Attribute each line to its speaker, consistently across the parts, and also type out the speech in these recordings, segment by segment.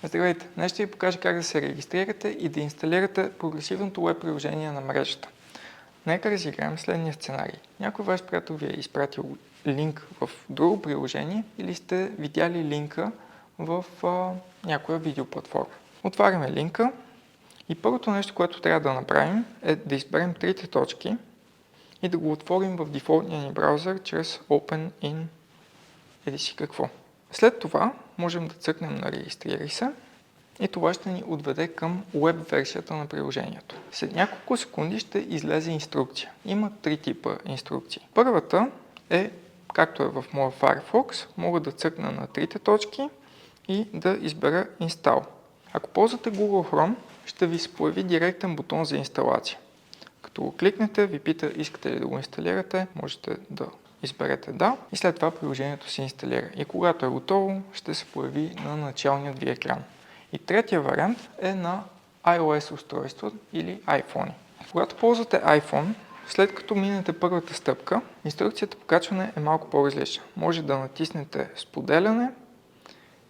Speaker 1: Здравейте! Днес ще ви покажа как да се регистрирате и да инсталирате прогресивното web приложение на мрежата. Нека разиграем следния сценарий. Някой ваш приятел ви е изпратил линк в друго приложение или сте видяли линка в някоя видеоплатформа. Отваряме линка и първото нещо, което трябва да направим е да изберем трите точки и да го отворим в дефолтния ни браузър чрез Open in еди си какво. След това можем да цъкнем на регистрирай се и това ще ни отведе към web версията на приложението. След няколко секунди ще излезе инструкция. Има три типа инструкции. Първата е, както е в моя Firefox, мога да цъкна на трите точки и да избера Install. Ако ползвате Google Chrome, ще ви се появи директен бутон за инсталация. Като го кликнете, ви пита искате ли да го инсталирате, можете да изберете да и след това приложението се инсталира. И когато е готово, ще се появи на началният ви екран. И третия вариант е на iOS устройство или iPhone. Когато ползвате iPhone, след като минете първата стъпка, инструкцията по качване е малко по-различна. Може да натиснете споделяне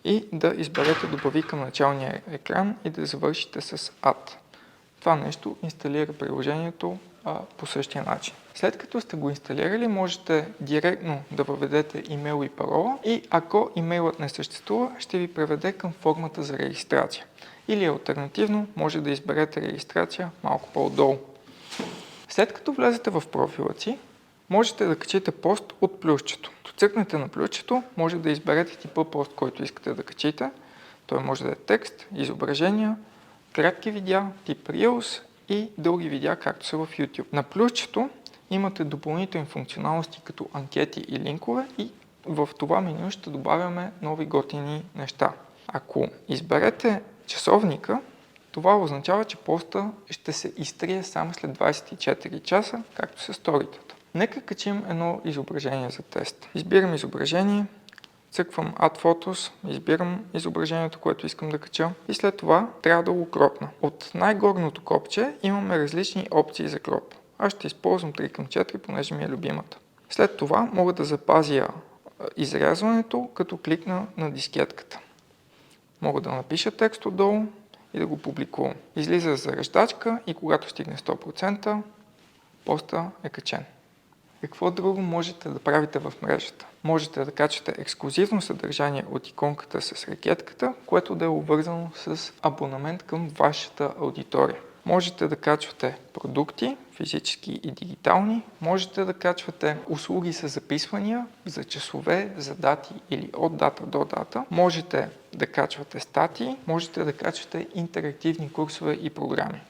Speaker 1: и да изберете добави към началния екран и да завършите с Add. Това нещо инсталира приложението по същия начин. След като сте го инсталирали, можете директно да въведете имейл и парола и ако имейлът не съществува, ще ви преведе към формата за регистрация. Или алтернативно, може да изберете регистрация малко по-отдолу. След като влезете в профила си, можете да качите пост от плюсчето. Като цъкнете на плюсчето, може да изберете типа пост, който искате да качите. Той може да е текст, изображения, кратки видеа, тип Reels и дълги видеа, както са в YouTube. На плюсчето имате допълнителни функционалности като анкети и линкове и в това меню ще добавяме нови готини неща. Ако изберете часовника, това означава, че поста ще се изтрие само след 24 часа, както са сторитата. Нека качим едно изображение за тест. Избирам изображение, цъквам Add Photos, избирам изображението, което искам да кача и след това трябва да го кропна. От най-горното копче имаме различни опции за кроп. Аз ще използвам 3:4, понеже ми е любимата. След това мога да запазя изрязването, като кликна на дискетката. Мога да напиша текст отдолу и да го публикувам. Излиза зареждачка и когато стигне 100%, поста е качен. Какво друго можете да правите в мрежата? Можете да качате ексклузивно съдържание от иконката с ракетката, което да е обвързано с абонамент към вашата аудитория. Можете да качвате продукти, физически и дигитални. Можете да качвате услуги с записвания за часове, за дати или от дата до дата. Можете да качвате статии, можете да качвате интерактивни курсове и програми.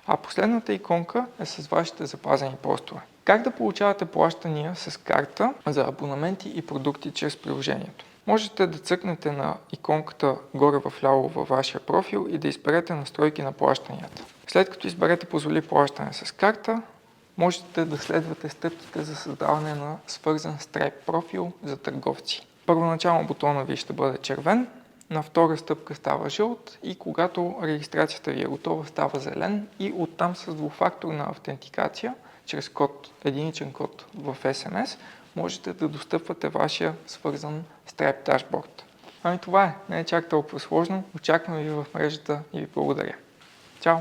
Speaker 1: А последната иконка е с вашите запазени постове. Как да получавате плащания с карта за абонаменти и продукти чрез приложението? Можете да цъкнете на иконката горе в ляво във вашия профил и да изберете настройки на плащанията. След като изберете позволи плащане с карта, можете да следвате стъпките за създаване на свързан Stripe профил за търговци. Първоначално бутона ви ще бъде червен, на втора стъпка става жълт и когато регистрацията ви е готова, става зелен и оттам с двуфакторна автентикация, чрез код, единичен код в SMS, можете да достъпвате вашия свързан Stripe дашборд. Ами това е, не е чак толкова сложно. Очаквам ви в мрежата и ви благодаря. Чао!